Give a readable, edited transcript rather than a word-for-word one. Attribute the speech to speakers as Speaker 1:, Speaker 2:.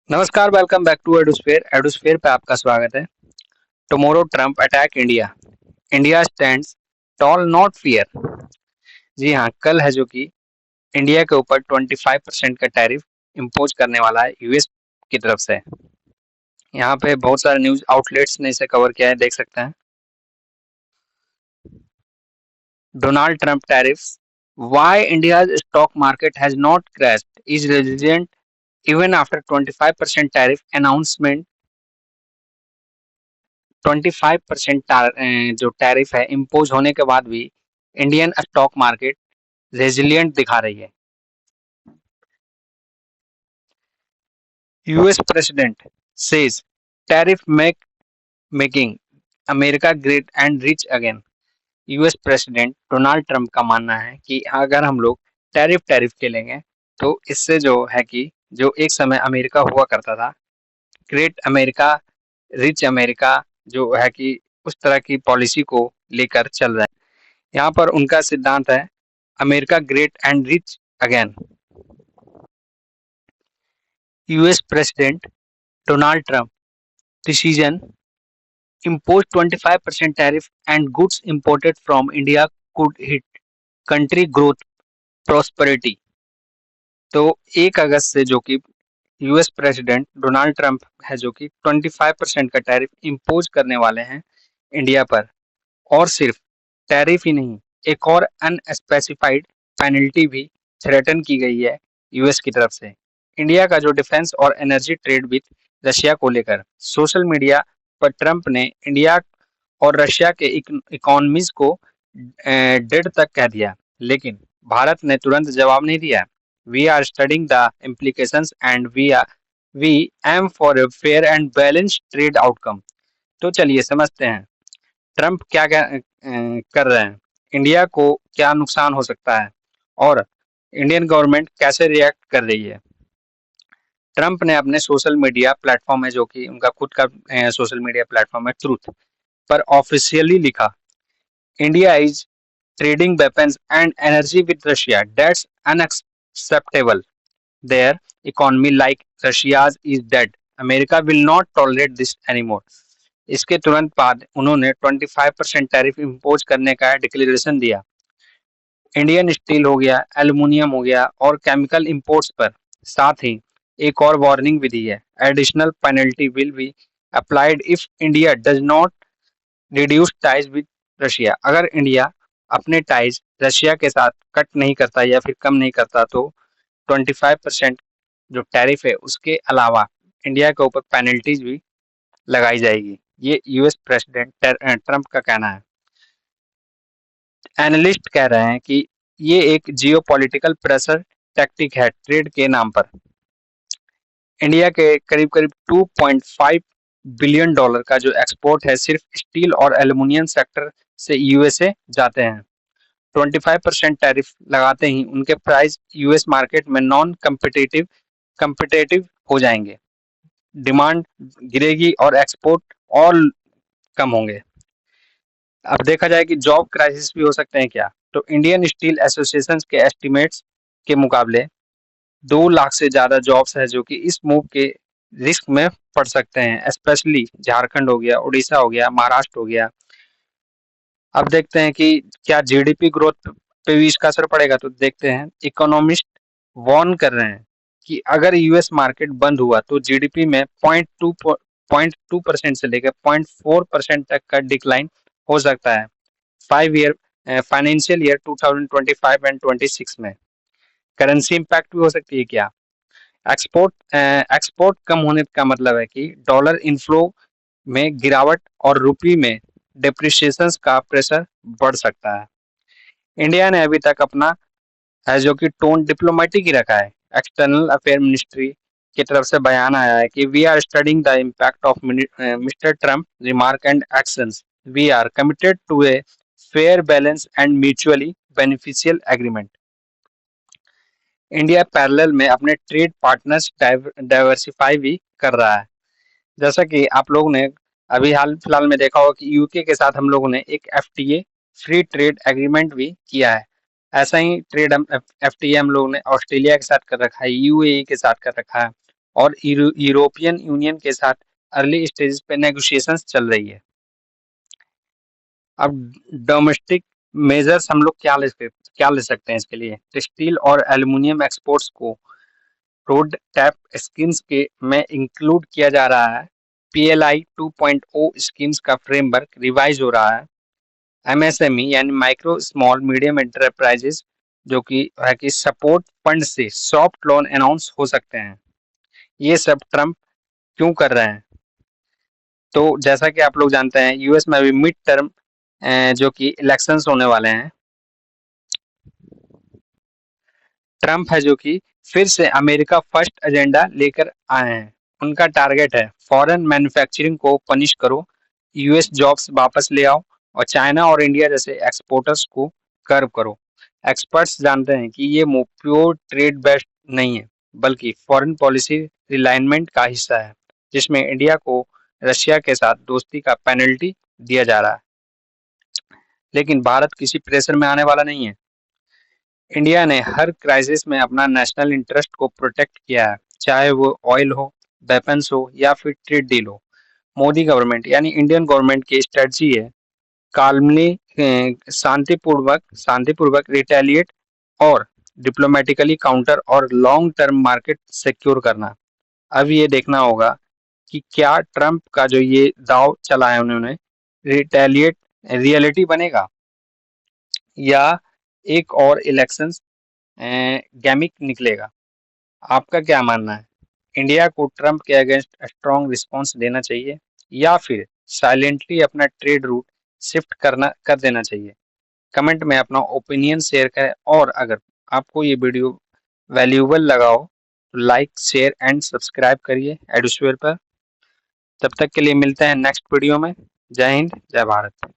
Speaker 1: नमस्कार, welcome back to Edusphere. Edusphere पे आपका स्वागत है। Tomorrow Trump attack India, India stands tall not fear. जी हाँ, कल है जो कि इंडिया के ऊपर 25% का टैरिफ इम्पोज करने वाला है यूएस की तरफ से। यहाँ पे बहुत सारे न्यूज आउटलेट्स ने इसे कवर किया है, देख सकते हैं। Donald Trump tariffs, why India's stock market has not crashed is resilient even after 25% tariff announcement. 25% जो टैरिफ है इम्पोज होने के बाद भी इंडियन स्टॉक मार्केट रेजिलिएंट दिखा रही है। US president says tariff making America great and rich again. US president Donald Trump का मानना है कि अगर हम लोग टैरिफ टैरिफ खेलेंगे तो इससे जो है कि जो एक समय अमेरिका हुआ करता था, ग्रेट अमेरिका, रिच अमेरिका, जो है कि उस तरह की पॉलिसी को लेकर चल रहा है। यहाँ पर उनका सिद्धांत है America great and rich again. US president Donald Trump decision impose 25% tariff and goods imported from India could hit country growth prosperity। तो 1 अगस्त से जो कि यूएस प्रेसिडेंट डोनाल्ड ट्रंप है जो कि 25% का टैरिफ इम्पोज करने वाले हैं इंडिया पर। और सिर्फ टैरिफ ही नहीं, एक और अनस्पेसिफाइड पेनल्टी भी थ्रेटन की गई है यूएस की तरफ से इंडिया का जो डिफेंस और एनर्जी ट्रेड विद रशिया को लेकर। सोशल मीडिया पर ट्रंप ने इंडिया और रशिया के इकोनॉमीज को डेड तक कह दिया, लेकिन भारत ने तुरंत जवाब नहीं दिया। We are studying the implications and we aim for a fair and balanced trade outcome. तो चलिए समझते हैं ट्रंप कर रहे हैं, इंडिया को क्या नुकसान हो सकता है और इंडियन गवर्नमेंट कैसे रिएक्ट कर रही है। ट्रंप ने अपने सोशल मीडिया प्लेटफॉर्म है जो कि उनका खुद का सोशल मीडिया प्लेटफॉर्म है ट्रूथ पर ऑफिशियली लिखा, India is trading weapons and energy with Russia that's unacceptable, there economy like Russia's is dead, America will not tolerate this anymore. इसके तुरंत बाद उन्होंने 25% टैरिफ इम्पोज करने का डिक्लेरेशन दिया। इंडियन स्टील हो गया, एल्युमिनियम हो गया और केमिकल इंपोर्ट्स पर। साथ ही एक और वार्निंग भी दी है, additional penalty will be applied if India does not reduce ties with Russia. अगर इंडिया अपने टाइज रशिया के साथ कट नहीं करता या फिर कम नहीं करता तो 25% जो टैरिफ है उसके अलावा इंडिया के ऊपर पेनल्टीज भी लगाई जाएगी। ये यूएस प्रेसिडेंट ट्रंप का कहना है। एनालिस्ट कह रहे हैं कि ये एक जियोपॉलिटिकल प्रेशर टैक्टिक है ट्रेड के नाम पर। इंडिया के करीब करीब 2.5 बिलियन डॉलर का जो एक्सपोर्ट है सिर्फ स्टील और एल्युमिनियम सेक्टर से यूएसए जाते हैं। 25% टैरिफ लगाते ही उनके प्राइस यूएस मार्केट में नॉन कम्पिटिटिव कम्पिटिटिव हो जाएंगे, डिमांड गिरेगी और एक्सपोर्ट और कम होंगे। अब देखा जाए कि जॉब क्राइसिस भी हो सकते हैं क्या, तो इंडियन स्टील एसोसिएशन के एस्टिमेट्स के मुकाबले 2 लाख से ज्यादा जॉब्स है जो कि इस मूव के रिस्क में पड़ सकते हैं, स्पेशली झारखंड हो गया, उड़ीसा हो गया, महाराष्ट्र हो गया। अब देखते हैं कि क्या जीडीपी ग्रोथ पे भी इसका असर पड़ेगा, तो देखते हैं। इकोनॉमिस्ट वार्न कर रहे हैं कि अगर यूएस मार्केट बंद हुआ तो जीडीपी में 0.2% से लेकर 0.4% तक का डिक्लाइन हो सकता है 5 ईयर फाइनेंशियल ईयर 2025 एंड 26 में। करेंसी इम्पैक्ट भी हो सकती है क्या। एक्सपोर्ट कम होने का मतलब है कि डॉलर इनफ्लो में गिरावट और रुपये में डेप्रिसिएशन का प्रेशर बढ़ सकता है। इंडिया ने अभी तक अपना है जो कि टोन डिप्लोमेटिक ही रखा है। एक्सटर्नल अफेयर मिनिस्ट्री की तरफ से बयान आया है कि we are studying the impact of mister Trump remark and actions, we are committed to a fair balance and mutually beneficial agreement. India parallel में अपने ट्रेड पार्टनर्स डाइवर्सिफाई भी कर रहा है। जैसा कि आप लोगों ने अभी हाल फिलहाल में देखा होगा कि यूके के साथ हम लोगों ने एक एफटीए फ्री ट्रेड एग्रीमेंट भी किया है। ऐसा ही ट्रेड एफटीए हम लोगों ने ऑस्ट्रेलिया के साथ कर रखा है, यूएई के साथ कर रखा है और यूरोपियन यूनियन के साथ अर्ली स्टेज पे नेगोशिएशंस चल रही है। अब डोमेस्टिक मेजर्स हम लोग क्या ले सकते हैं इसके लिए? तो स्टील और एल्युमिनियम एक्सपोर्ट्स को रोड टैप स्कीम्स के में इंक्लूड किया जा रहा है। पीएलआई 2.0 स्कीम्स का फ्रेमवर्क रिवाइज हो रहा है। एमएसएमई यानी माइक्रो स्मॉल मीडियम एंटरप्राइजेस जो कि है कि सपोर्ट फंड से सॉफ्ट लोन अनाउंस हो सकते हैं। ये सब ट्रम्प क्यों कर रहे हैं? तो जैसा कि आप लोग जानते हैं यूएस में अभी मिड टर्म जो कि इलेक्शंस होने वाले हैं। ट्रम्प है जो कि फिर से अमेरिका फर्स्ट एजेंडा लेकर आए हैं। उनका टारगेट है फॉरेन मैन्युफैक्चरिंग को पनिश करो, यूएस जॉब्स वापस ले आओ और चाइना और इंडिया जैसे एक्सपोर्टर्स को कर्व करो। एक्सपर्ट्स जानते हैं कि ये मूव प्योर ट्रेड बेस्ड नहीं है, बल्कि फॉरेन पॉलिसी रिलाइनमेंट का हिस्सा है, जिसमें इंडिया को रशिया के साथ दोस्ती का पेनल्टी दिया जा रहा है। लेकिन भारत किसी प्रेशर में आने वाला नहीं है। इंडिया ने हर क्राइसिस में अपना नेशनल इंटरेस्ट को प्रोटेक्ट किया है, चाहे वो ऑयल हो, वेपन्स हो या फिर ट्रेड डील हो। मोदी गवर्नमेंट यानी इंडियन गवर्नमेंट की स्ट्रेटजी है काल्मली शांतिपूर्वक शांतिपूर्वक रिटेलिएट और डिप्लोमेटिकली काउंटर और लॉन्ग टर्म मार्केट सिक्योर करना। अब ये देखना होगा कि क्या ट्रम्प का जो ये दाव चला है उन्होंने रिटेलिएट रियलिटी बनेगा या एक और इलेक्शंस गैमिक निकलेगा। आपका क्या मानना है? इंडिया को ट्रम्प के अगेंस्ट स्ट्रॉन्ग रिस्पॉन्स देना चाहिए या फिर साइलेंटली अपना ट्रेड रूट शिफ्ट कर देना चाहिए? कमेंट में अपना ओपिनियन शेयर करें और अगर आपको ये वीडियो वैल्यूएबल लगा हो तो लाइक शेयर एंड सब्सक्राइब करिए एडुस्फीयर पर। तब तक के लिए मिलते हैं नेक्स्ट वीडियो में। जय हिंद, जय भारत।